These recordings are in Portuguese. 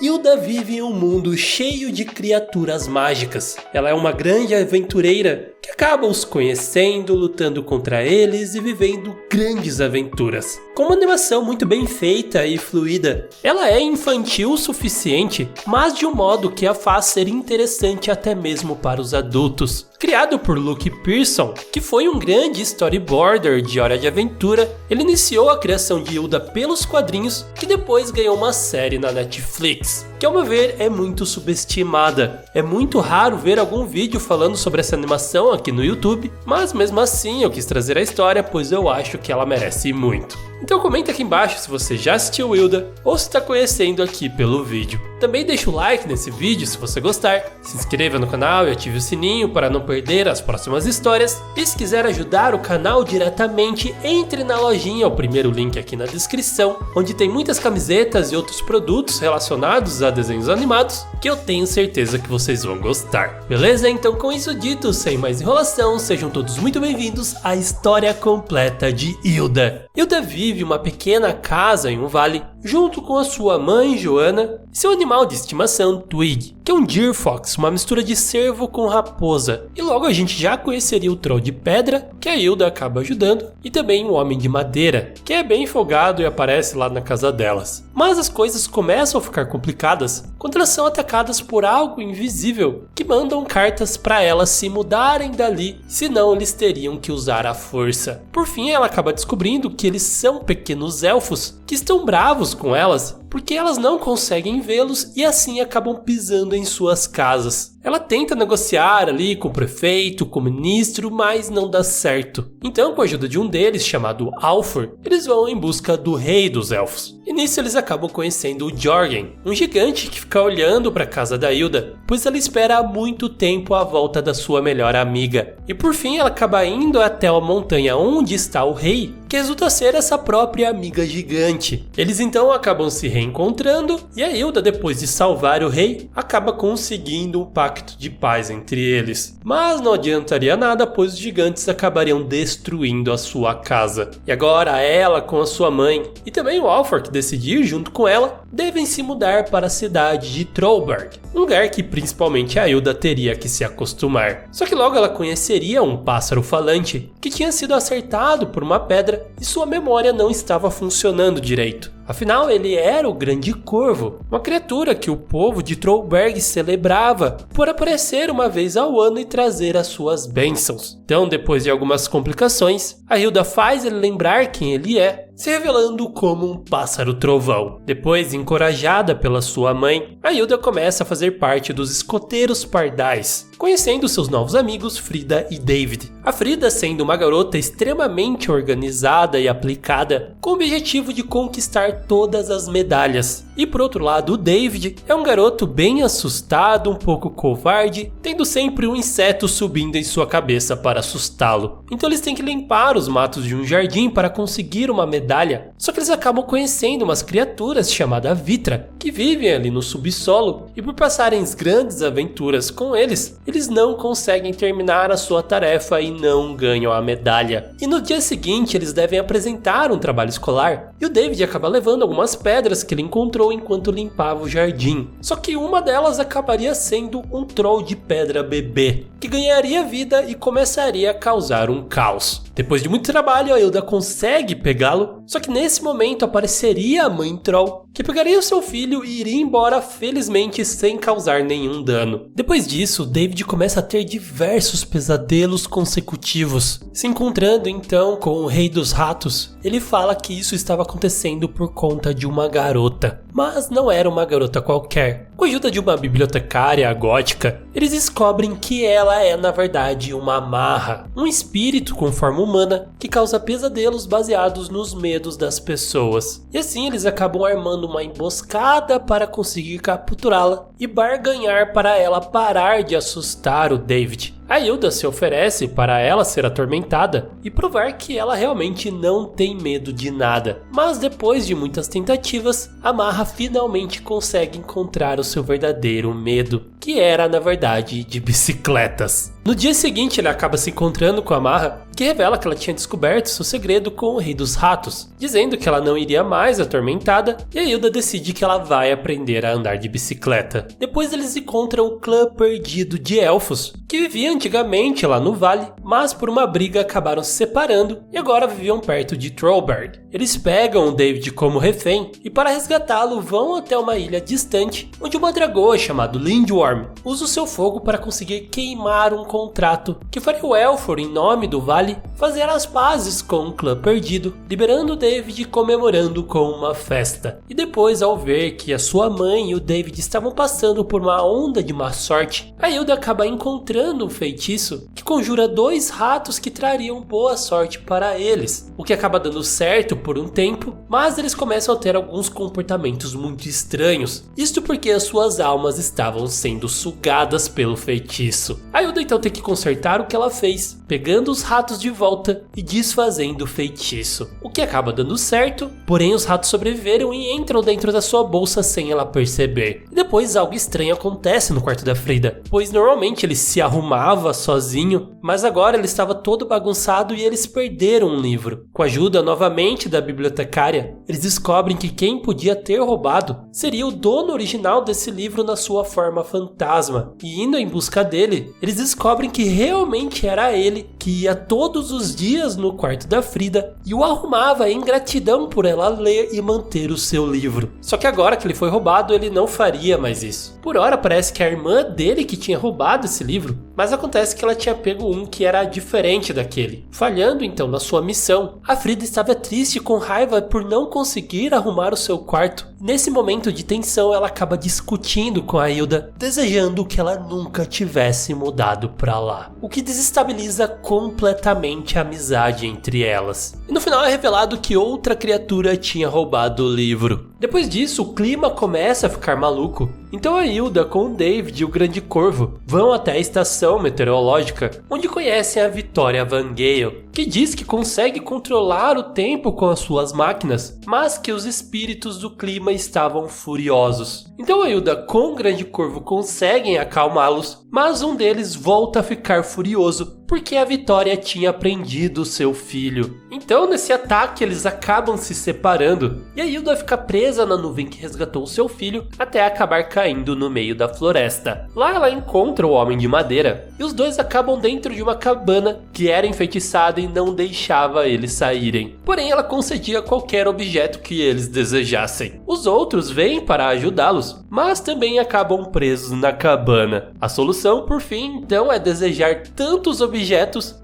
Hilda vive em um mundo cheio de criaturas mágicas. Ela é uma grande aventureira que acaba os conhecendo, lutando contra eles e vivendo grandes aventuras. Com uma animação muito bem feita e fluida, ela é infantil o suficiente, mas de um modo que a faz ser interessante até mesmo para os adultos. Criado por Luke Pearson, que foi um grande storyboarder de Hora de Aventura, ele iniciou a criação de Hilda pelos quadrinhos, que depois ganhou uma série na Netflix, que ao meu ver é muito subestimada. É muito raro ver algum vídeo falando sobre essa animação aqui no YouTube, mas mesmo assim eu quis trazer a história, pois eu acho que ela merece muito. Então comenta aqui embaixo se você já assistiu Hilda ou se está conhecendo aqui pelo vídeo. Também deixa o like nesse vídeo se você gostar, se inscreva no canal e ative o sininho para não perder as próximas histórias. E se quiser ajudar o canal diretamente, entre na lojinha, o primeiro link aqui na descrição, onde tem muitas camisetas e outros produtos relacionados a desenhos animados, que eu tenho certeza que vocês vão gostar. Beleza? Então com isso dito, sem mais enrolação, sejam todos muito bem-vindos à história completa de Hilda. Hilda vive uma pequena casa em um vale, junto com a sua mãe Joana e seu animal de estimação Twig, que é um Deer Fox, uma mistura de cervo com raposa. E logo a gente já conheceria o Troll de Pedra, que a Hilda acaba ajudando, e também o Homem de Madeira, que é bem folgado e aparece lá na casa delas. Mas as coisas começam a ficar complicadas quando elas são atacadas por algo invisível, que mandam cartas para elas se mudarem dali, senão eles teriam que usar a força. Por fim, ela acaba descobrindo que eles são pequenos elfos que estão bravos com elas porque elas não conseguem vê-los e assim acabam pisando em suas casas. Ela tenta negociar ali com o prefeito, com o ministro, mas não dá certo. Então, com a ajuda de um deles, chamado Alfur, eles vão em busca do rei dos elfos. E nisso eles acabam conhecendo o Jorgen, um gigante que fica olhando para a casa da Hilda, pois ela espera há muito tempo a volta da sua melhor amiga. E por fim ela acaba indo até a montanha onde está o rei, que resulta ser essa própria amiga gigante. Eles então acabam se reencontrando e a Hilda, depois de salvar o rei, acaba conseguindo um pacto de paz entre eles. Mas não adiantaria nada, pois os gigantes acabariam destruindo a sua casa. E agora ela, com a sua mãe e também o Alfur, que decidir junto com ela, devem se mudar para a cidade de Trollberg, um lugar que principalmente a Hilda teria que se acostumar. Só que logo ela conheceria um pássaro falante que tinha sido acertado por uma pedra e sua memória não estava funcionando direito. Afinal, ele era o Grande Corvo, uma criatura que o povo de Trollberg celebrava por aparecer uma vez ao ano e trazer as suas bênçãos. Então, depois de algumas complicações, a Hilda faz ele lembrar quem ele é, se revelando como um pássaro trovão. Depois, encorajada pela sua mãe, a Hilda começa a fazer parte dos escoteiros pardais, conhecendo seus novos amigos Frida e David. A Frida sendo uma garota extremamente organizada e aplicada, com o objetivo de conquistar todas as medalhas. E por outro lado, o David é um garoto bem assustado, um pouco covarde, tendo sempre um inseto subindo em sua cabeça para assustá-lo. Então eles têm que limpar os matos de um jardim para conseguir uma medalha. Só que eles acabam conhecendo umas criaturas chamadas Vitra, que vivem ali no subsolo, e por passarem grandes aventuras com eles, eles não conseguem terminar a sua tarefa e não ganham a medalha. E no dia seguinte eles devem apresentar um trabalho escolar, e o David acaba levando algumas pedras que ele encontrou enquanto limpava o jardim. Só que uma delas acabaria sendo um troll de pedra bebê, que ganharia vida e começaria a causar um caos. Depois de muito trabalho, a Hilda consegue pegá-lo, só que nesse momento apareceria a mãe troll, que pegaria o seu filho e iria embora felizmente sem causar nenhum dano. Depois disso, David começa a ter diversos pesadelos consecutivos. Se encontrando então com o Rei dos Ratos, ele fala que isso estava acontecendo por conta de uma garota. Mas não era uma garota qualquer. Com a ajuda de uma bibliotecária gótica, eles descobrem que ela é na verdade uma marra, um espírito com forma humana que causa pesadelos baseados nos medos das pessoas. E assim eles acabam armando uma emboscada para conseguir capturá-la e barganhar para ela parar de assustar o David. A Hilda se oferece para ela ser atormentada e provar que ela realmente não tem medo de nada. Mas depois de muitas tentativas, a Marra finalmente consegue encontrar o seu verdadeiro medo, que era na verdade de bicicletas. No dia seguinte ele acaba se encontrando com a Marra, que revela que ela tinha descoberto seu segredo com o Rei dos Ratos, dizendo que ela não iria mais atormentada, e a Hilda decide que ela vai aprender a andar de bicicleta. Depois eles encontram o clã perdido de elfos, que vivia antigamente lá no vale, mas por uma briga acabaram se separando e agora viviam perto de Trollberg. Eles pegam o David como refém e para resgatá-lo vão até uma ilha distante, onde uma dragoa chamada Lindworm usa o seu fogo para conseguir queimar um contrato que faria o Elfor, em nome do vale, fazer as pazes com o clã perdido, liberando o David e comemorando com uma festa. E depois, ao ver que a sua mãe e o David estavam passando por uma onda de má sorte, a Hilda acaba encontrando um feitiço que conjura 2 ratos que trariam boa sorte para eles, o que acaba dando certo por um tempo, mas eles começam a ter alguns comportamentos muito estranhos, isto porque as suas almas estavam sendo sugadas pelo feitiço. A Hilda então tem que consertar o que ela fez, pegando os ratos de volta e desfazendo o feitiço, o que acaba dando certo, porém os ratos sobreviveram e entram dentro da sua bolsa sem ela perceber. E depois algo estranho acontece no quarto da Frida, pois normalmente ele se arrumava sozinho, mas agora ele estava todo bagunçado e eles perderam um livro. Com a ajuda novamente da bibliotecária, eles descobrem que quem podia ter roubado seria o dono original desse livro na sua forma fantasma, e indo em busca dele, eles descobrem que realmente era ele que ia todos os dias no quarto da Frida e o arrumava em gratidão por ela ler e manter o seu livro. Só que agora que ele foi roubado, ele não faria mais isso. Por ora parece que a irmã dele que tinha roubado esse livro, mas acontece que ela tinha pego um que era diferente daquele. Falhando então na sua missão, a Frida estava triste e com raiva por não conseguir arrumar o seu quarto. Nesse momento de tensão, ela acaba discutindo com a Hilda, desejando que ela nunca tivesse mudado pra lá, o que desestabiliza completamente a amizade entre elas. E no final é revelado que outra criatura tinha roubado o livro. Depois disso, o clima começa a ficar maluco. Então a Hilda com o David e o Grande Corvo vão até a estação meteorológica, onde conhecem a Victoria Van Gale, que diz que consegue controlar o tempo com as suas máquinas, mas que os espíritos do clima estavam furiosos. Então a Hilda com o Grande Corvo conseguem acalmá-los, mas um deles volta a ficar furioso porque a Victoria tinha prendido seu filho. Então nesse ataque eles acabam se separando e a Hilda fica presa na nuvem que resgatou seu filho até acabar caindo no meio da floresta. Lá ela encontra o Homem de Madeira e os dois acabam dentro de uma cabana que era enfeitiçada e não deixava eles saírem. Porém ela concedia qualquer objeto que eles desejassem. Os outros vêm para ajudá-los, mas também acabam presos na cabana. A solução por fim então é desejar tantos objetos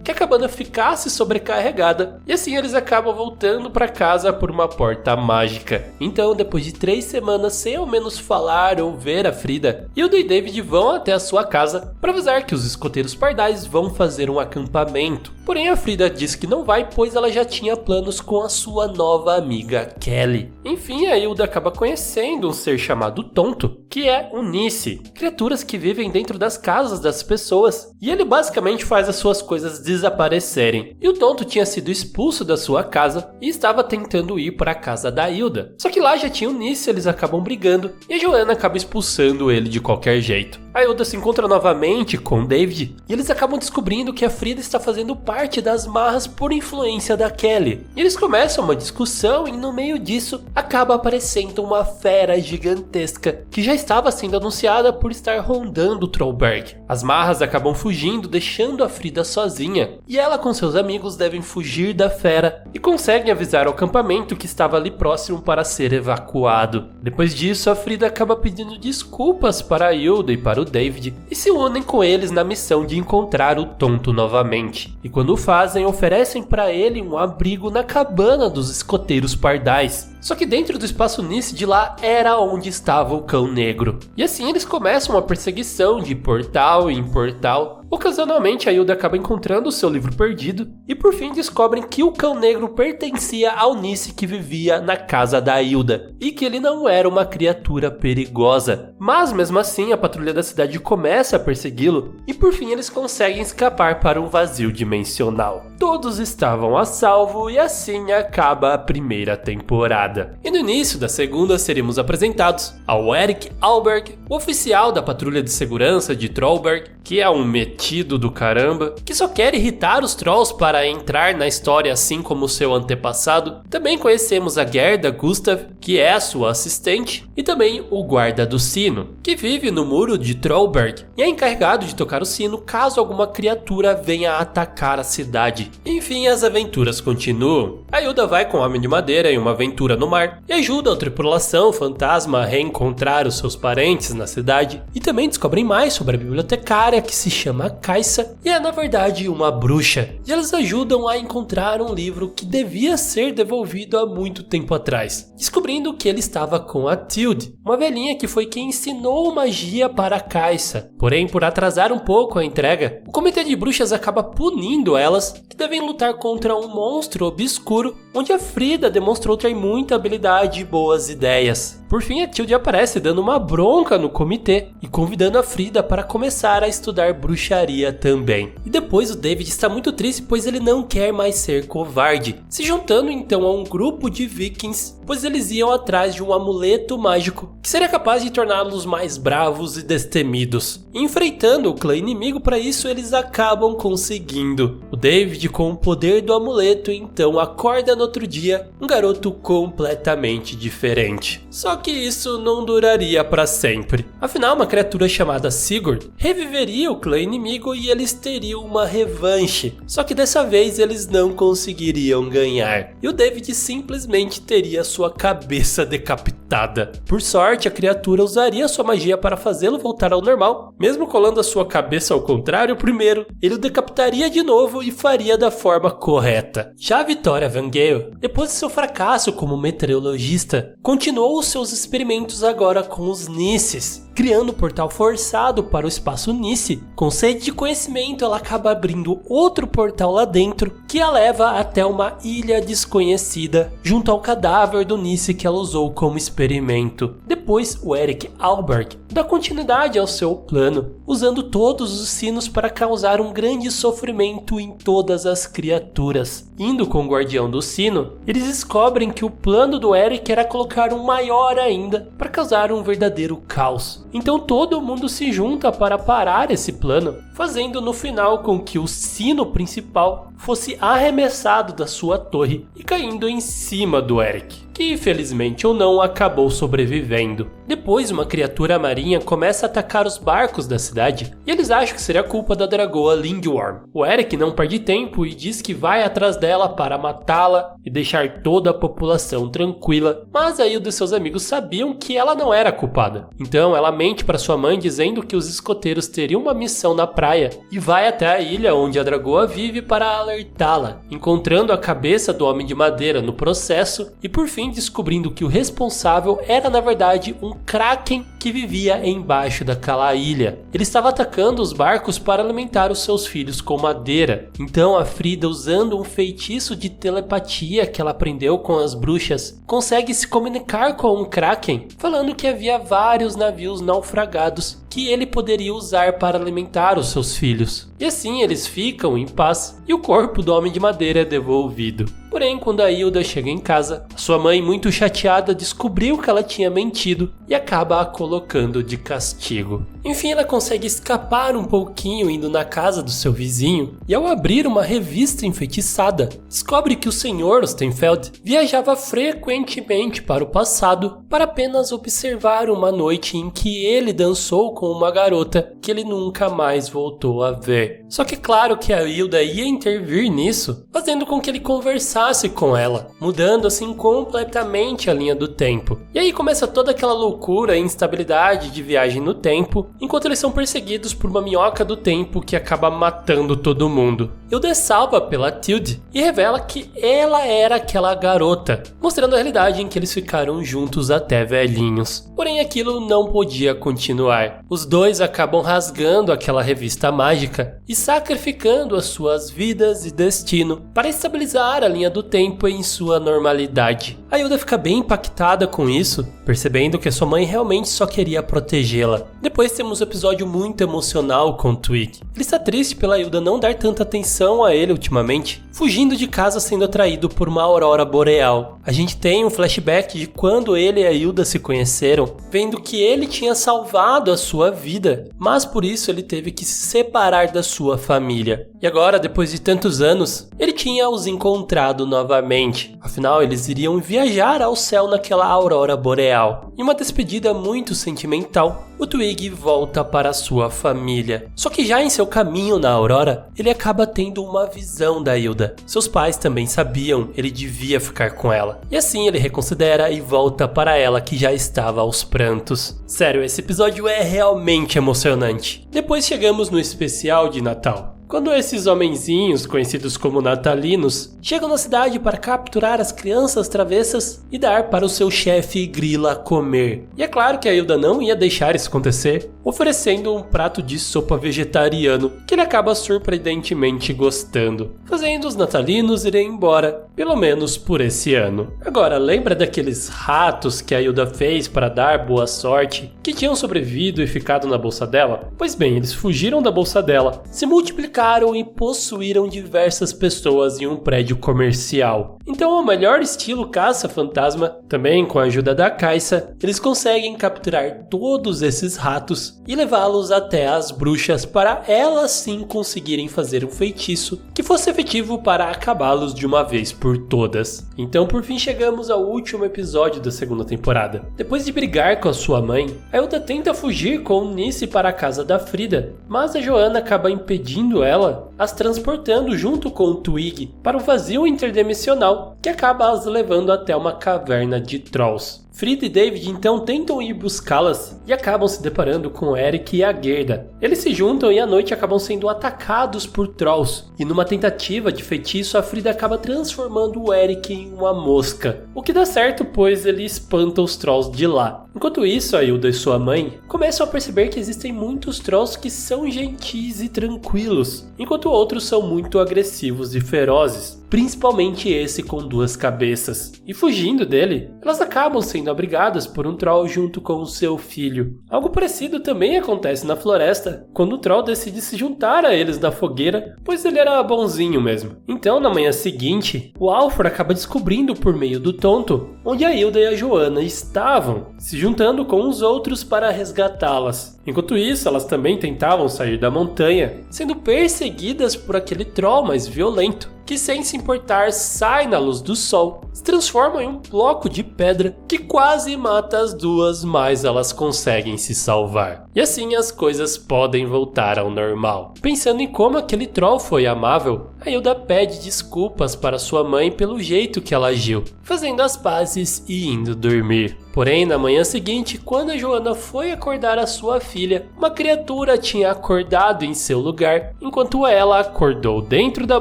que a cabana ficasse sobrecarregada e assim eles acabam voltando para casa por uma porta mágica. Então depois de 3 semanas sem ao menos falar ou ver a Frida, Hilda e David vão até a sua casa para avisar que os escoteiros pardais vão fazer um acampamento. Porém a Frida diz que não vai, pois ela já tinha planos com a sua nova amiga Kelly. Enfim, a Hilda acaba conhecendo um ser chamado Tonto, que é o Nice, criaturas que vivem dentro das casas das pessoas, e ele basicamente faz as suas coisas desaparecerem. E o Tonto tinha sido expulso da sua casa e estava tentando ir para a casa da Hilda. Só que lá já tinha o Nice, eles acabam brigando e a Joanna acaba expulsando ele de qualquer jeito. A Hilda se encontra novamente com David e eles acabam descobrindo que a Frida está fazendo parte das marras por influência da Kelly. E eles começam uma discussão e no meio disso acaba aparecendo uma fera gigantesca que já estava sendo anunciada por estar rondando Trollberg. As marras acabam fugindo, deixando a Frida sozinha e ela com seus amigos devem fugir da fera e conseguem avisar ao acampamento que estava ali próximo para ser evacuado. Depois disso, a Frida acaba pedindo desculpas para a Hilda e para o David e se unem com eles na missão de encontrar o Tonto novamente. E quando o fazem, oferecem para ele um abrigo na cabana dos escoteiros pardais. Só que dentro do espaço Nice de lá era onde estava o Cão Negro. E assim eles começam uma perseguição de portal em portal. Ocasionalmente a Hilda acaba encontrando o seu livro perdido e por fim descobrem que o Cão Negro pertencia ao Nice que vivia na casa da Hilda e que ele não era uma criatura perigosa. Mas mesmo assim a patrulha da cidade começa a persegui-lo e por fim eles conseguem escapar para um vazio dimensional. todos estavam a salvo e assim acaba a primeira temporada. E no início da segunda seremos apresentados ao Erik Alberg, o oficial da patrulha de segurança de Trollberg, que é um metido do caramba, que só quer irritar os Trolls para entrar na história assim como seu antepassado. Também conhecemos a Gerda Gustav, que é a sua assistente, e também o guarda do sino, que vive no muro de Trollberg e é encarregado de tocar o sino caso alguma criatura venha atacar a cidade. Enfim, as aventuras continuam. A Hilda vai com o Homem de Madeira em uma aventura no mar e ajuda a tripulação fantasma a reencontrar os seus parentes na cidade, e também descobrem mais sobre a bibliotecária que se chama Caixa e é na verdade uma bruxa, e eles ajudam a encontrar um livro que devia ser devolvido há muito tempo atrás, descobrindo que ele estava com a Tilde, uma velhinha que foi quem ensinou magia para a Caixa. Porém, por atrasar um pouco a entrega, o comitê de bruxas acaba punindo elas, que devem lutar contra um monstro obscuro, onde a Frida demonstrou ter muita habilidade e boas ideias. Por fim, a Tilde aparece dando uma bronca no comitê e convidando a Frida para começar a estudar bruxaria também. E depois o David está muito triste, pois ele não quer mais ser covarde, se juntando então a um grupo de vikings, pois eles iam atrás de um amuleto mágico que seria capaz de torná-los mais bravos e destemidos. E enfrentando o clã inimigo, para isso eles acabam conseguindo. O David, com o poder do amuleto, então acorda no outro dia um garoto completamente diferente. Só que isso não duraria para sempre. Afinal, uma criatura chamada Sigurd reviveria o clã inimigo e eles teriam uma revanche. Só que dessa vez eles não conseguiriam ganhar. E o David simplesmente teria sua cabeça decapitada. Por sorte, a criatura usaria sua magia para fazê-lo voltar ao normal. Mesmo colando a sua cabeça ao contrário primeiro, ele o decapitaria de novo e faria da forma correta. Já Victoria Van Gale, depois de seu fracasso como meteorologista, continuou os seus experimentos agora com os Nisses, criando um portal forçado para o espaço Nisse. Com sede de conhecimento, ela acaba abrindo outro portal lá dentro, que a leva até uma ilha desconhecida, junto ao cadáver do Nisse que ela usou como experimento. Depois, o Erik Alberg dá continuidade ao seu plano, usando todos os sinos para causar um grande sofrimento em todas as criaturas. Indo com o guardião do sino, eles descobrem que o plano do Erik era colocar um maior ainda, para causar um verdadeiro caos. Então todo mundo se junta para parar esse plano, fazendo no final com que o sino principal fosse arremessado da sua torre e caindo em cima do Erik, que felizmente ou não acabou sobrevivendo. Depois, uma criatura marinha começa a atacar os barcos da cidade e eles acham que seria culpa da dragoa Lindworm. O Erik não perde tempo e diz que vai atrás dela para matá-la e deixar toda a população tranquila, mas aí os de seus amigos sabiam que ela não era culpada. Então ela mente para sua mãe dizendo que os escoteiros teriam uma missão na praia e vai até a ilha onde a dragoa vive para alertá-la, encontrando a cabeça do Homem de Madeira no processo e por fim descobrindo que o responsável era na verdade um kraken que vivia embaixo daquela ilha. Ele estava atacando os barcos para alimentar os seus filhos com madeira. Então a Frida, usando um feitiço de telepatia que ela aprendeu com as bruxas, consegue se comunicar com um kraken, falando que havia vários navios naufragados que ele poderia usar para alimentar os seus filhos. E assim eles ficam em paz e o corpo do Homem de Madeira é devolvido. Porém, quando a Hilda chega em casa, sua mãe, muito chateada, descobriu que ela tinha mentido e acaba a colocando de castigo. Enfim, ela consegue escapar um pouquinho indo na casa do seu vizinho e ao abrir uma revista enfeitiçada, descobre que o Sr. Ostenfeld viajava frequentemente para o passado para apenas observar uma noite em que ele dançou com uma garota que ele nunca mais voltou a ver. Só que claro que a Hilda ia intervir nisso, fazendo com que ele conversasse com ela, mudando assim completamente a linha do tempo. E aí começa toda aquela loucura e instabilidade de viagem no tempo, enquanto eles são perseguidos por uma minhoca do tempo que acaba matando todo mundo. Hilda é salva pela Tilde e revela que ela era aquela garota, mostrando a realidade em que eles ficaram juntos até velhinhos. Porém, aquilo não podia continuar. Os dois acabam rasgando aquela revista mágica e sacrificando as suas vidas e destino para estabilizar a linha do tempo em sua normalidade. A Hilda fica bem impactada com isso, percebendo que a sua mãe realmente só queria protegê-la. Depois temos um episódio muito emocional com Twig. Ele está triste pela Hilda não dar tanta atenção atenção a ele ultimamente, fugindo de casa sendo atraído por uma aurora boreal. A gente tem um flashback de quando ele e a Hilda se conheceram, vendo que ele tinha salvado a sua vida, mas por isso ele teve que se separar da sua família. E agora, depois de tantos anos, ele tinha os encontrado novamente. Afinal, eles iriam viajar ao céu naquela aurora boreal. Em uma despedida muito sentimental, o Twig volta para sua família. Só que já em seu caminho na aurora, ele acaba tendo uma visão da Hilda. Seus pais também sabiam, ele devia ficar com ela. E assim ele reconsidera e volta para ela, que já estava aos prantos. Sério, esse episódio é realmente emocionante. Depois chegamos no especial de Natal, quando esses homenzinhos, conhecidos como natalinos, chegam na cidade para capturar as crianças travessas e dar para o seu chefe Grilla comer. E é claro que a Hilda não ia deixar isso acontecer, oferecendo um prato de sopa vegetariano, que ele acaba surpreendentemente gostando, fazendo os natalinos irem embora, pelo menos por esse ano. Agora, lembra daqueles ratos que a Hilda fez para dar boa sorte, que tinham sobrevivido e ficado na bolsa dela? Pois bem, eles fugiram da bolsa dela, se multiplicaram e possuíram diversas pessoas em um prédio comercial. Então, ao melhor estilo caça-fantasma, também com a ajuda da Caixa, eles conseguem capturar todos esses ratos e levá-los até as bruxas para elas sim conseguirem fazer um feitiço que fosse efetivo para acabá-los de uma vez por todas. Então, por fim, chegamos ao último episódio da segunda temporada. Depois de brigar com a sua mãe, a Hilda tenta fugir com o Nice para a casa da Frida, mas a Joana acaba impedindo ela, as transportando junto com o Twig para um vazio interdimensional que acaba as levando até uma caverna de trolls. Frida e David então tentam ir buscá-las e acabam se deparando com Eric e a Gerda. Eles se juntam e à noite acabam sendo atacados por trolls. E numa tentativa de feitiço, a Frida acaba transformando o Eric em uma mosca. O que dá certo, pois ele espanta os trolls de lá. Enquanto isso, a Hilda e sua mãe começam a perceber que existem muitos trolls que são gentis e tranquilos, enquanto outros são muito agressivos e ferozes. Principalmente esse com duas cabeças. E fugindo dele, elas acabam sendo abrigadas por um troll junto com o seu filho. Algo parecido também acontece na floresta, quando o troll decide se juntar a eles na fogueira, pois ele era bonzinho mesmo. Então, na manhã seguinte, o Alfred acaba descobrindo por meio do tonto onde a Hilda e a Joana estavam, se juntando com os outros para resgatá-las. Enquanto isso, elas também tentavam sair da montanha, sendo perseguidas por aquele troll mais violento, que sem se importar sai na luz do sol, se transforma em um bloco de pedra que quase mata as duas, mas elas conseguem se salvar. E assim as coisas podem voltar ao normal. Pensando em como aquele troll foi amável, a Hilda pede desculpas para sua mãe pelo jeito que ela agiu, fazendo as pazes e indo dormir. Porém, na manhã seguinte, quando a Joana foi acordar a sua filha, uma criatura tinha acordado em seu lugar, enquanto ela acordou dentro da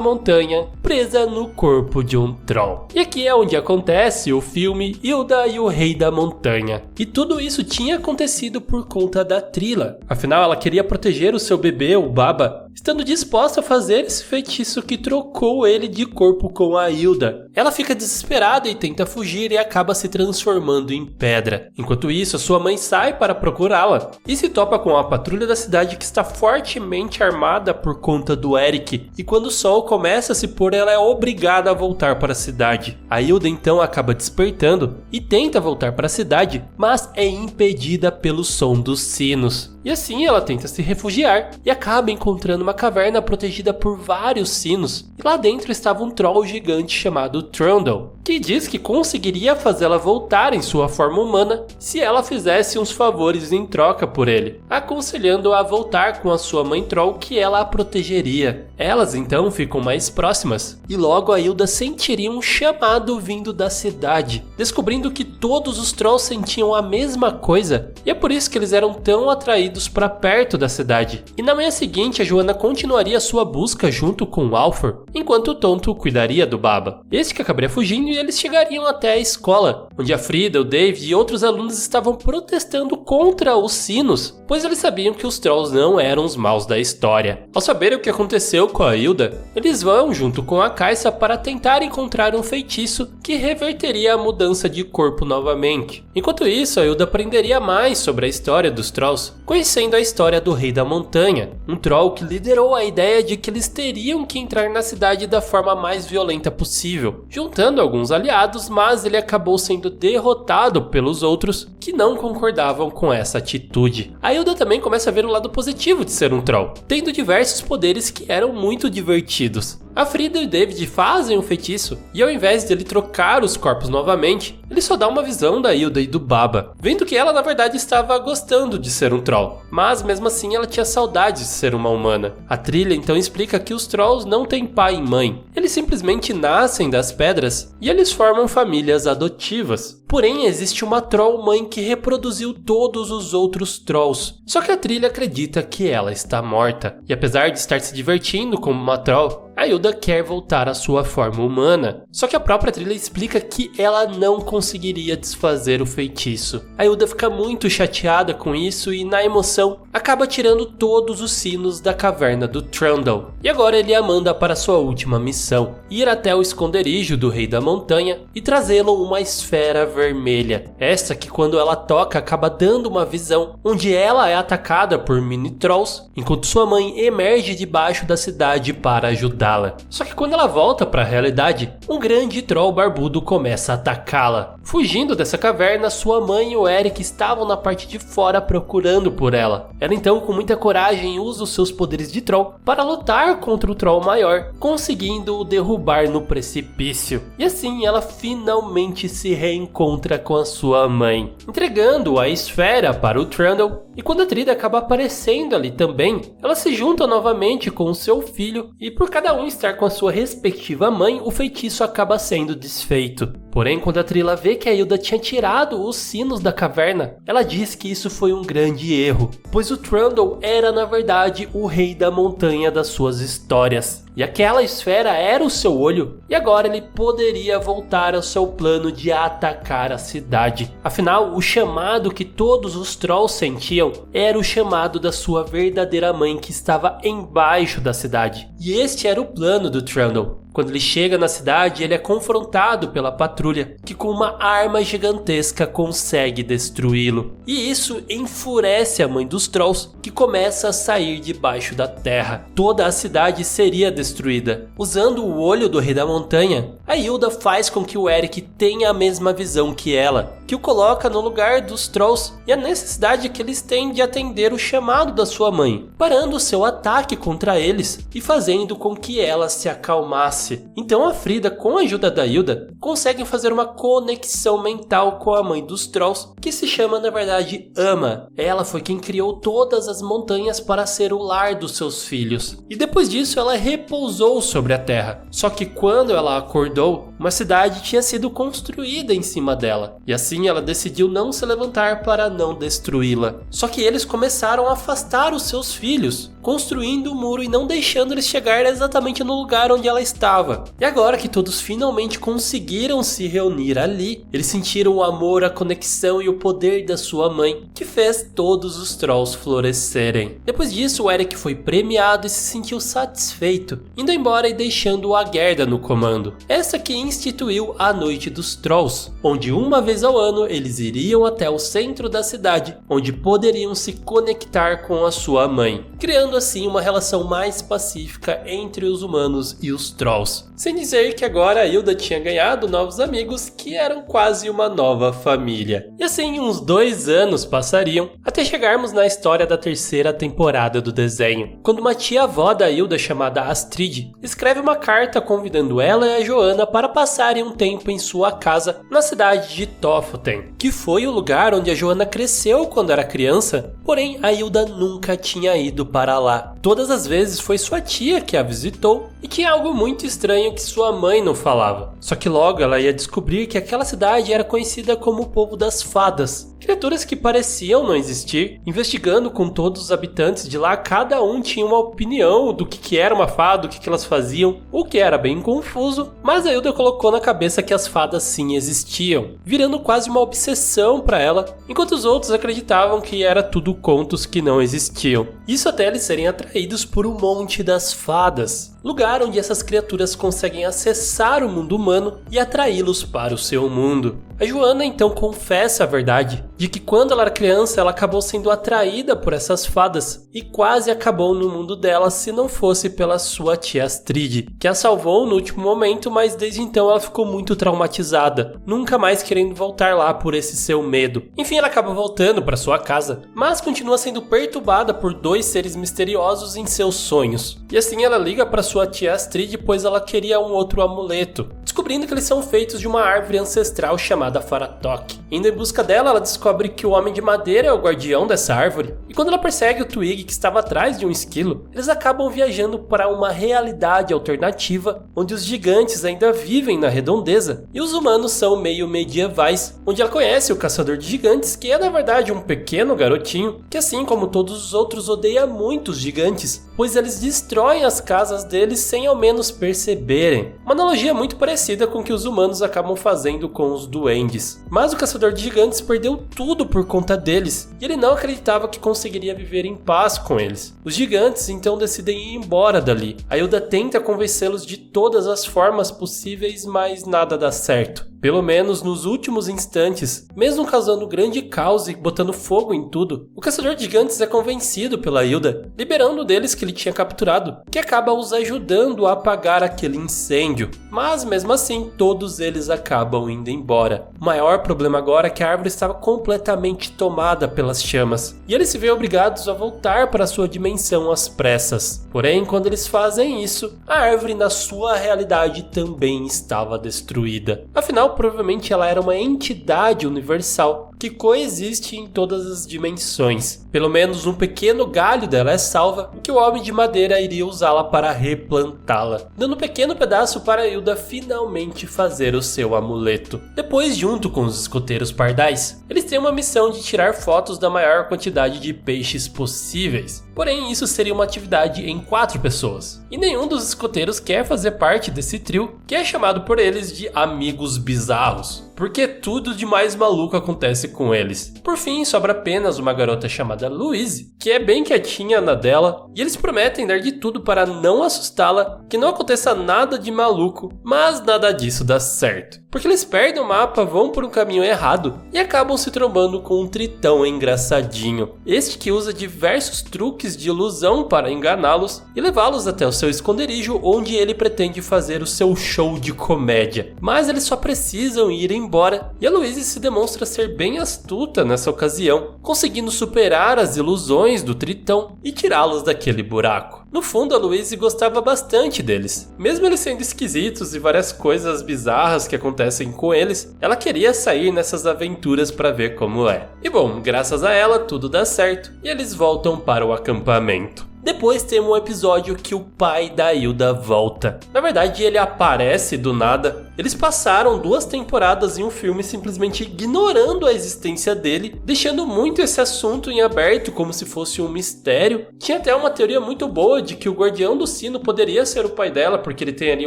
montanha, presa no corpo de um troll. E aqui é onde acontece o filme Hilda e o Rei da Montanha. E tudo isso tinha acontecido por conta da Trilla. Afinal, ela queria proteger o seu bebê, o Baba, estando disposta a fazer esse feitiço que trocou ele de corpo com a Hilda. Ela fica desesperada e tenta fugir e acaba se transformando em pedra. Enquanto isso, a sua mãe sai para procurá-la e se topa com a patrulha da cidade que está fortemente armada por conta do Eric. E quando o sol começa a se pôr, ela é obrigada a voltar para a cidade. A Hilda então acaba despertando e tenta voltar para a cidade, mas é impedida pelo som dos sinos. E assim ela tenta se refugiar e acaba encontrando uma caverna protegida por vários sinos. E lá dentro estava um troll gigante chamado Trundle, que diz que conseguiria fazê-la voltar em sua forma humana se ela fizesse uns favores em troca por ele, aconselhando-a a voltar com a sua mãe troll, que ela a protegeria. Elas então ficam mais próximas e logo a Hilda sentiria um chamado vindo da cidade, descobrindo que todos os trolls sentiam a mesma coisa e é por isso que eles eram tão atraídos para perto da cidade. E na manhã seguinte a Joana continuaria sua busca junto com o Alfred, enquanto o tonto cuidaria do Baba. Este que acabaria fugindo e eles chegariam até a escola, onde a Frida, o David e outros alunos estavam protestando contra os sinos, pois eles sabiam que os trolls não eram os maus da história. Ao saberem o que aconteceu com a Hilda, eles vão junto com a Caixa para tentar encontrar um feitiço que reverteria a mudança de corpo novamente. Enquanto isso, a Hilda aprenderia mais sobre a história dos trolls, conhecendo a história do Rei da Montanha, um troll que liderou considerou a ideia de que eles teriam que entrar na cidade da forma mais violenta possível, juntando alguns aliados, mas ele acabou sendo derrotado pelos outros que não concordavam com essa atitude. A Hilda também começa a ver o lado positivo de ser um troll, tendo diversos poderes que eram muito divertidos. A Frida e o David fazem um feitiço, e ao invés de ele trocar os corpos novamente, ele só dá uma visão da Hilda e do Baba, vendo que ela na verdade estava gostando de ser um troll, mas mesmo assim ela tinha saudade de ser uma humana. A trilha então explica que os trolls não têm pai e mãe, eles simplesmente nascem das pedras e eles formam famílias adotivas. Porém, existe uma troll mãe que reproduziu todos os outros trolls, só que a trilha acredita que ela está morta, e apesar de estar se divertindo como uma troll, a Hilda quer voltar à sua forma humana, só que a própria trilha explica que ela não conseguiria desfazer o feitiço. A Hilda fica muito chateada com isso e, na emoção, acaba tirando todos os sinos da caverna do Trundle. E agora ele a manda para sua última missão, ir até o esconderijo do Rei da Montanha e trazê-lo uma esfera vermelha. Essa que quando ela toca acaba dando uma visão, onde ela é atacada por mini-trolls, enquanto sua mãe emerge debaixo da cidade para ajudar. Só que quando ela volta para a realidade, um grande troll barbudo começa a atacá-la. Fugindo dessa caverna, sua mãe e o Eric estavam na parte de fora procurando por ela. Ela então, com muita coragem, usa os seus poderes de troll para lutar contra o troll maior, conseguindo o derrubar no precipício. E assim ela finalmente se reencontra com a sua mãe, entregando a esfera para o Trundle. E quando a trilha acaba aparecendo ali também, ela se junta novamente com o seu filho e por cada um estar com a sua respectiva mãe, o feitiço acaba sendo desfeito. Porém, quando a Trilla vê que a Hilda tinha tirado os sinos da caverna, ela diz que isso foi um grande erro, pois o Trundle era na verdade o rei da montanha das suas histórias. E aquela esfera era o seu olho, e agora ele poderia voltar ao seu plano de atacar a cidade. Afinal, o chamado que todos os trolls sentiam era o chamado da sua verdadeira mãe que estava embaixo da cidade. E este era o plano do Trundle. Quando ele chega na cidade, ele é confrontado pela patrulha, que com uma arma gigantesca consegue destruí-lo. E isso enfurece a mãe dos trolls, que começa a sair debaixo da terra. Toda a cidade seria destruída. Usando o olho do Rei da Montanha, a Hilda faz com que o Eric tenha a mesma visão que ela, que o coloca no lugar dos trolls e a necessidade que eles têm de atender o chamado da sua mãe, parando seu ataque contra eles e fazendo com que ela se acalmasse. Então a Frida, com a ajuda da Hilda, conseguem fazer uma conexão mental com a mãe dos trolls, que se chama na verdade Ama. Ela foi quem criou todas as montanhas para ser o lar dos seus filhos. E depois disso ela repousou sobre a terra. Só que quando ela acordou, uma cidade tinha sido construída em cima dela. E assim ela decidiu não se levantar para não destruí-la. Só que eles começaram a afastar os seus filhos, construindo o muro e não deixando eles chegar exatamente no lugar onde ela estava. E agora que todos finalmente conseguiram se reunir ali, eles sentiram o amor, a conexão e o poder da sua mãe, que fez todos os trolls florescerem. Depois disso, o Eric foi premiado e se sentiu satisfeito, indo embora e deixando a Gerda no comando. Essa que instituiu a Noite dos Trolls, onde uma vez ao ano eles iriam até o centro da cidade, onde poderiam se conectar com a sua mãe, criando assim uma relação mais pacífica entre os humanos e os trolls. Sem dizer que agora a Hilda tinha ganhado novos amigos que eram quase uma nova família. E assim uns 2 anos passariam até chegarmos na história da 3ª temporada do desenho, quando uma tia-avó da Hilda chamada Astrid escreve uma carta convidando ela e a Joana para passarem um tempo em sua casa na cidade de Tofuten, que foi o lugar onde a Joana cresceu quando era criança, porém a Hilda nunca tinha ido para lá. Todas as vezes foi sua tia que a visitou e tinha algo muito estranho que sua mãe não falava. Só que logo ela ia descobrir que aquela cidade era conhecida como o povo das fadas, criaturas que pareciam não existir. Investigando com todos os habitantes de lá, cada um tinha uma opinião do que era uma fada, o que elas faziam, o que era bem confuso, mas a Hilda colocou na cabeça que as fadas sim existiam, virando quase uma obsessão para ela, enquanto os outros acreditavam que era tudo contos que não existiam. Isso até eles serem atraídos por um monte das fadas. lugar onde essas criaturas conseguem acessar o mundo humano e atraí-los para o seu mundo. A Joana então confessa a verdade de que quando ela era criança ela acabou sendo atraída por essas fadas e quase acabou no mundo dela se não fosse pela sua tia Astrid, que a salvou no último momento, mas desde então ela ficou muito traumatizada, nunca mais querendo voltar lá por esse seu medo. Enfim, ela acaba voltando para sua casa, mas continua sendo perturbada por 2 seres misteriosos em seus sonhos. E assim ela liga para sua tia Astrid, pois ela queria um outro amuleto, descobrindo que eles são feitos de uma árvore ancestral chamada Faratok. Indo em busca dela, ela descobre que o Homem de Madeira é o guardião dessa árvore, e quando ela persegue o Twig que estava atrás de um esquilo, eles acabam viajando para uma realidade alternativa, onde os gigantes ainda vivem na redondeza, e os humanos são meio medievais, onde ela conhece o caçador de gigantes, que é na verdade um pequeno garotinho, que assim como todos os outros odeia muito os gigantes, pois eles destroem as casas deles sem ao menos perceberem. Uma analogia muito parecida com o que os humanos acabam fazendo com os duendes. Mas o caçador de gigantes perdeu tudo por conta deles, e ele não acreditava que conseguiria viver em paz com eles. Os gigantes então decidem ir embora dali. A Hilda tenta convencê-los de todas as formas possíveis, mas nada dá certo. Pelo menos nos últimos instantes, mesmo causando grande caos e botando fogo em tudo, o caçador de gigantes é convencido pela Hilda, liberando deles que ele tinha capturado, que acaba os ajudando a apagar aquele incêndio. Mas mesmo assim, todos eles acabam indo embora. O maior problema agora é que a árvore estava completamente tomada pelas chamas, e eles se veem obrigados a voltar para sua dimensão às pressas. Porém, quando eles fazem isso, a árvore na sua realidade também estava destruída. Afinal, provavelmente ela era uma entidade universal que coexiste em todas as dimensões. Pelo menos um pequeno galho dela é salva, que o Homem de Madeira iria usá-la para replantá-la, dando um pequeno pedaço para Hilda finalmente fazer o seu amuleto. Depois, junto com os escoteiros pardais, eles têm uma missão de tirar fotos da maior quantidade de peixes possíveis. Porém, isso seria uma atividade em 4 pessoas, e nenhum dos escoteiros quer fazer parte desse trio, que é chamado por eles de Amigos Bizarros, porque tudo de mais maluco acontece com eles. Por fim, sobra apenas uma garota chamada Louise, que é bem quietinha na dela, e eles prometem dar de tudo para não assustá-la, que não aconteça nada de maluco, mas nada disso dá certo. Porque eles perdem o mapa, vão por um caminho errado e acabam se trombando com um tritão engraçadinho. Este que usa diversos truques de ilusão para enganá-los e levá-los até o seu esconderijo, onde ele pretende fazer o seu show de comédia. Mas eles só precisam ir embora, e a Louise se demonstra ser bem astuta nessa ocasião, conseguindo superar as ilusões do tritão e tirá-los daquele buraco. No fundo, a Louise gostava bastante deles. Mesmo eles sendo esquisitos e várias coisas bizarras que acontecem com eles, ela queria sair nessas aventuras para ver como é. E bom, graças a ela tudo dá certo e eles voltam para o acampamento. Depois tem um episódio que o pai da Hilda volta. Na verdade, ele aparece do nada. Eles passaram 2 temporadas em um filme simplesmente ignorando a existência dele, deixando muito esse assunto em aberto como se fosse um mistério. Tinha até uma teoria muito boa de que o guardião do sino poderia ser o pai dela, porque ele tem ali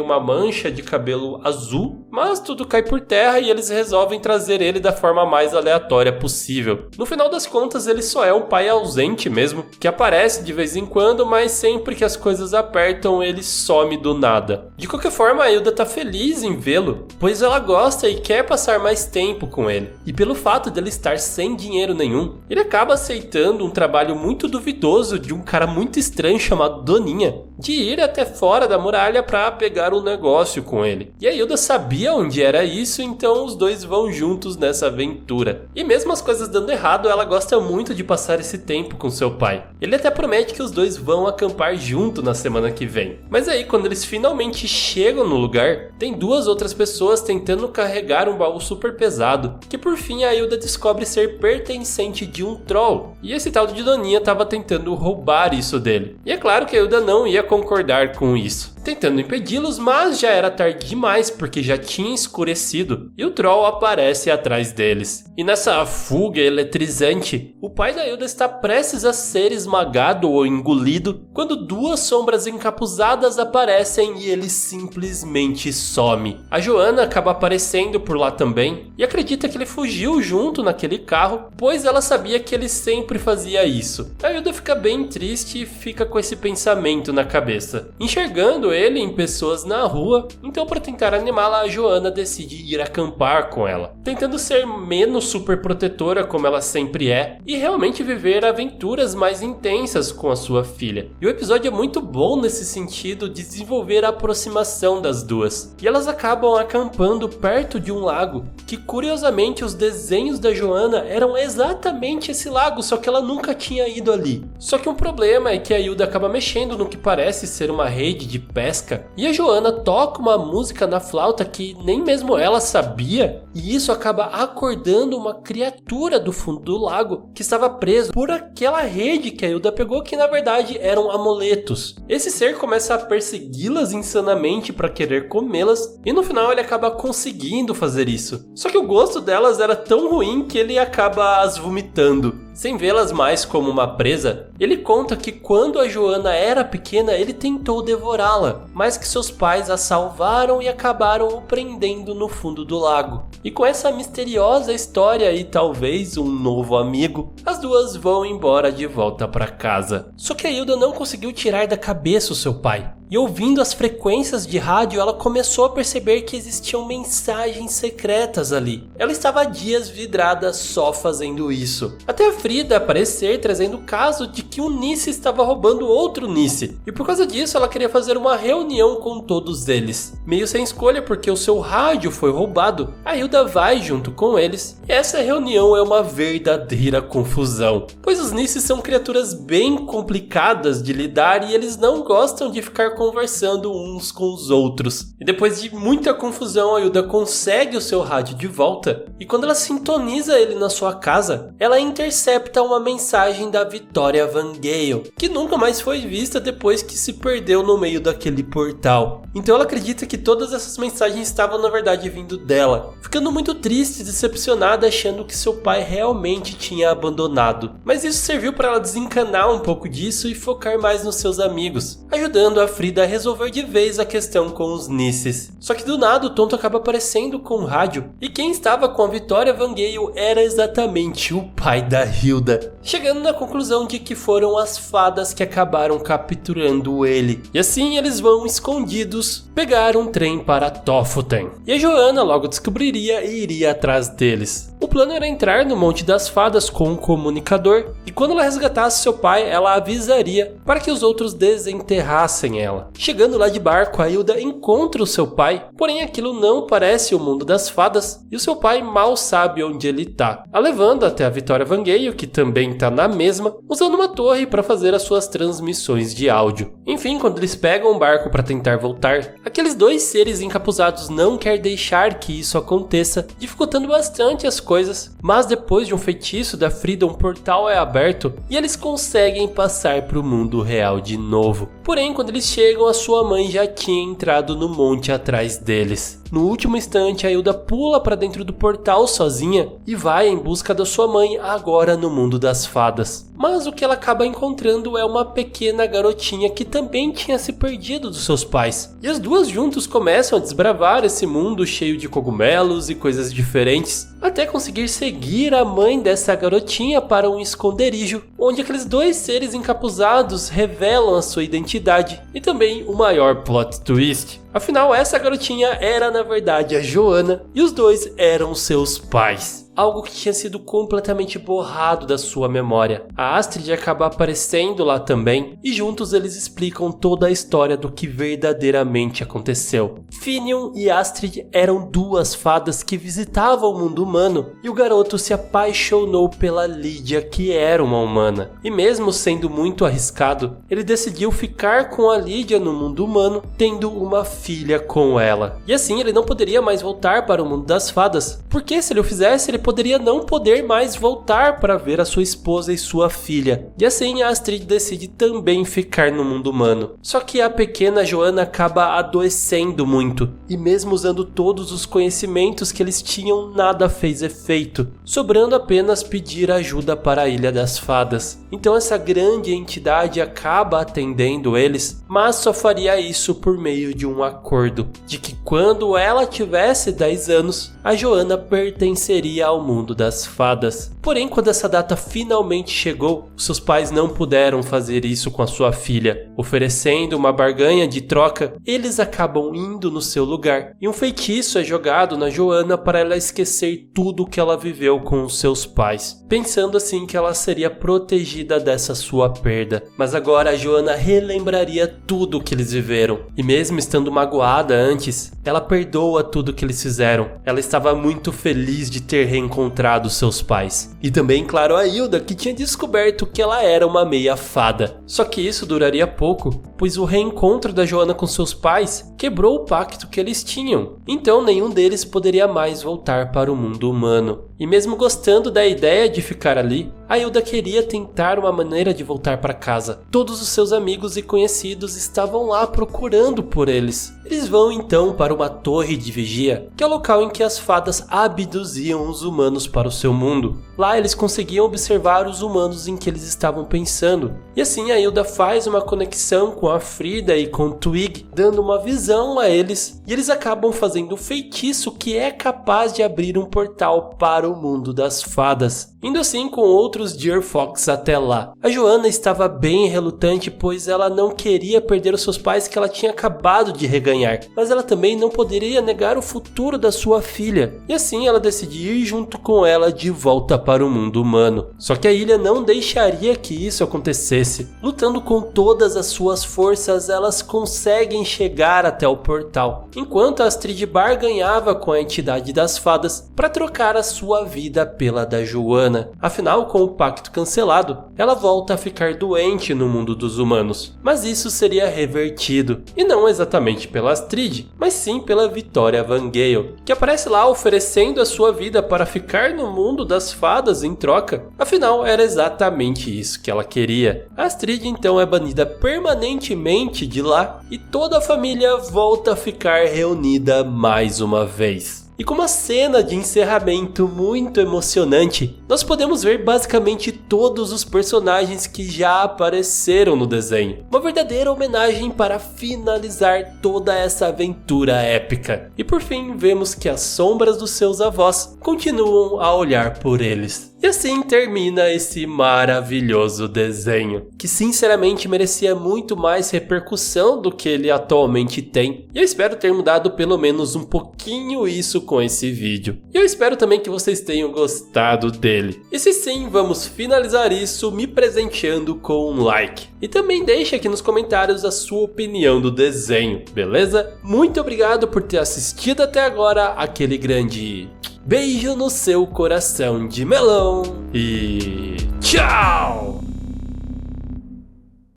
uma mancha de cabelo azul, mas tudo cai por terra e eles resolvem trazer ele da forma mais aleatória possível. No final das contas, ele só é um pai ausente mesmo, que aparece de vez em quando, mas sempre que as coisas apertam, ele some do nada. De qualquer forma, a Hilda tá feliz em vê-lo, pois ela gosta e quer passar mais tempo com ele. E pelo fato dele estar sem dinheiro nenhum, ele acaba aceitando um trabalho muito duvidoso de um cara muito estranho chamado Doninha, de ir até fora da muralha para pegar um negócio com ele. E a Hilda sabia onde era isso, então os dois vão juntos nessa aventura. E mesmo as coisas dando errado, ela gosta muito de passar esse tempo com seu pai. Ele até promete que os dois vão acampar junto na semana que vem. Mas aí, quando eles finalmente chegam no lugar, tem 2 outras pessoas tentando carregar um baú super pesado, que por fim a Hilda descobre ser pertencente de um troll. E esse tal de Doninha estava tentando roubar isso dele. E é claro que a Hilda não ia concordar com isso, tentando impedi-los, mas já era tarde demais porque já tinha escurecido e o troll aparece atrás deles. E nessa fuga eletrizante, o pai da Hilda está prestes a ser esmagado ou engolido quando 2 sombras encapuzadas aparecem e ele simplesmente some. A Joana acaba aparecendo por lá também e acredita que ele fugiu junto naquele carro, pois ela sabia que ele sempre fazia isso. A Hilda fica bem triste e fica com esse pensamento na cabeça. Enxergando transformando ele em pessoas na rua. Então, para tentar animá-la, a Joana decide ir acampar com ela, tentando ser menos super protetora como ela sempre é e realmente viver aventuras mais intensas com a sua filha. E o episódio é muito bom nesse sentido de desenvolver a aproximação das duas. E elas acabam acampando perto de um lago, que curiosamente os desenhos da Joana eram exatamente esse lago, só que ela nunca tinha ido ali. Só que um problema é que a Hilda acaba mexendo no que parece ser uma rede de pesca, e a Joana toca uma música na flauta que nem mesmo ela sabia, e isso acaba acordando uma criatura do fundo do lago que estava preso por aquela rede que a Hilda pegou, que na verdade eram amuletos. Esse ser começa a persegui-las insanamente para querer comê-las, e no final ele acaba conseguindo fazer isso. Só que o gosto delas era tão ruim que ele acaba as vomitando. Sem vê-las mais como uma presa, ele conta que quando a Joana era pequena ele tentou devorá-la, mas que seus pais a salvaram e acabaram o prendendo no fundo do lago. E com essa misteriosa história e talvez um novo amigo, as duas vão embora de volta para casa. Só que a Hilda não conseguiu tirar da cabeça o seu pai. E ouvindo as frequências de rádio, ela começou a perceber que existiam mensagens secretas ali. Ela estava há dias vidrada só fazendo isso. Até a Frida aparecer trazendo o caso de que um Nice estava roubando outro Nice. E por causa disso ela queria fazer uma reunião com todos eles. Meio sem escolha porque o seu rádio foi roubado, a Hilda vai junto com eles. E essa reunião é uma verdadeira confusão. Pois os Nices são criaturas bem complicadas de lidar e eles não gostam de ficar conversando uns com os outros. E depois de muita confusão, a Hilda consegue o seu rádio de volta, e quando ela sintoniza ele na sua casa, ela intercepta uma mensagem da Victoria Van Gale, que nunca mais foi vista depois que se perdeu no meio daquele portal. Então ela acredita que todas essas mensagens estavam na verdade vindo dela, ficando muito triste e decepcionada, achando que seu pai realmente tinha abandonado. Mas isso serviu para ela desencanar um pouco disso e focar mais nos seus amigos, ajudando a Frida a resolver de vez a questão com os Nices. Só que do nada o Tonto acaba aparecendo com o rádio, e quem estava com a Victoria Van Gale era exatamente o pai da Hilda, chegando na conclusão de que foram as fadas que acabaram capturando ele. E assim eles vão escondidos pegar um trem para Tofuten. E a Joana logo descobriria e iria atrás deles. O plano era entrar no Monte das Fadas com um comunicador, e quando ela resgatasse seu pai, ela avisaria para que os outros desenterrassem ela. Chegando lá de barco, a Hilda encontra o seu pai, porém aquilo não parece o mundo das fadas, e o seu pai mal sabe onde ele tá, a levando até a Victoria Van Gale, que também tá na mesma, usando uma torre para fazer as suas transmissões de áudio. Enfim, quando eles pegam um barco para tentar voltar, aqueles dois seres encapuzados não querem deixar que isso aconteça, dificultando bastante as coisas, mas depois de um feitiço da Frida, um portal é aberto e eles conseguem passar para o mundo real de novo. Porém, quando eles chegam, a sua mãe já tinha entrado no monte atrás deles. No último instante, a Hilda pula para dentro do portal sozinha e vai em busca da sua mãe, agora no mundo das fadas. Mas o que ela acaba encontrando é uma pequena garotinha que também tinha se perdido dos seus pais. E as duas juntos começam a desbravar esse mundo cheio de cogumelos e coisas diferentes, até conseguir seguir a mãe dessa garotinha para um esconderijo, onde aqueles dois seres encapuzados revelam a sua identidade e também o maior plot twist. Afinal, essa garotinha era na verdade a Joana e os dois eram seus pais. Algo que tinha sido completamente borrado da sua memória. A Astrid acaba aparecendo lá também e juntos eles explicam toda a história do que verdadeiramente aconteceu. Finion e Astrid eram duas fadas que visitavam o mundo humano e o garoto se apaixonou pela Lídia, que era uma humana. E mesmo sendo muito arriscado, ele decidiu ficar com a Lídia no mundo humano, tendo uma filha com ela. E assim ele não poderia mais voltar para o mundo das fadas, porque se ele o fizesse, ele poderia não poder mais voltar para ver a sua esposa e sua filha. E assim a Astrid decide também ficar no mundo humano. Só que a pequena Joana acaba adoecendo muito, e mesmo usando todos os conhecimentos que eles tinham, nada fez efeito, sobrando apenas pedir ajuda para a Ilha das Fadas. Então essa grande entidade acaba atendendo eles, mas só faria isso por meio de um acordo, de que quando ela tivesse 10 anos, a Joana pertenceria ao mundo das fadas. Porém, quando essa data finalmente chegou, seus pais não puderam fazer isso com a sua filha. Oferecendo uma barganha de troca, eles acabam indo no seu lugar, e um feitiço é jogado na Joana para ela esquecer tudo que ela viveu com os seus pais, pensando assim que ela seria protegida dessa sua perda. Mas agora a Joana relembraria tudo o que eles viveram, e mesmo estando magoada antes, ela perdoa tudo que eles fizeram. Ela estava muito feliz de ter reencontrado seus pais. E também, claro, a Hilda, que tinha descoberto que ela era uma meia fada. Só que isso duraria pouco, pois o reencontro da Joana com seus pais quebrou o pacto que eles tinham. Então nenhum deles poderia mais voltar para o mundo humano. E mesmo gostando da ideia de ficar ali, a Hilda queria tentar uma maneira de voltar para casa. Todos os seus amigos e conhecidos estavam lá procurando por eles. Eles vão então para uma torre de vigia, que é o local em que as fadas abduziam os humanos para o seu mundo. Lá eles conseguiam observar os humanos em que eles estavam pensando. E assim a Hilda faz uma conexão com a Frida e com Twig, dando uma visão a eles. E eles acabam fazendo um feitiço que é capaz de abrir um portal para o mundo das fadas, indo assim com outros Deer Fox até lá. A Joana estava bem relutante, pois ela não queria perder os seus pais que ela tinha acabado de reganhar, mas ela também não poderia negar o futuro da sua filha, e assim ela decidiu ir junto com ela de volta para o mundo humano. Só que a ilha não deixaria que isso acontecesse. Lutando com todas as suas forças, elas conseguem chegar até o portal, enquanto a Astrid barganhava com a entidade das fadas para trocar a sua vida pela da Joana. Afinal, com o pacto cancelado, ela volta a ficar doente no mundo dos humanos. Mas isso seria revertido, e não exatamente pela Astrid, mas sim pela Victoria Van Gale, que aparece lá oferecendo a sua vida para ficar no mundo das fadas em troca. Afinal, era exatamente isso que ela queria. A Astrid então é banida permanentemente de lá, e toda a família volta a ficar reunida mais uma vez. E com uma cena de encerramento muito emocionante, nós podemos ver basicamente todos os personagens que já apareceram no desenho. Uma verdadeira homenagem para finalizar toda essa aventura épica. E por fim, vemos que as sombras dos seus avós continuam a olhar por eles. E assim termina esse maravilhoso desenho, que sinceramente merecia muito mais repercussão do que ele atualmente tem. E eu espero ter mudado pelo menos um pouquinho isso com esse vídeo. E eu espero também que vocês tenham gostado dele. E se sim, vamos finalizar isso me presenteando com um like. E também deixe aqui nos comentários a sua opinião do desenho, beleza? Muito obrigado por ter assistido até agora, aquele grande beijo no seu coração de melão e tchau!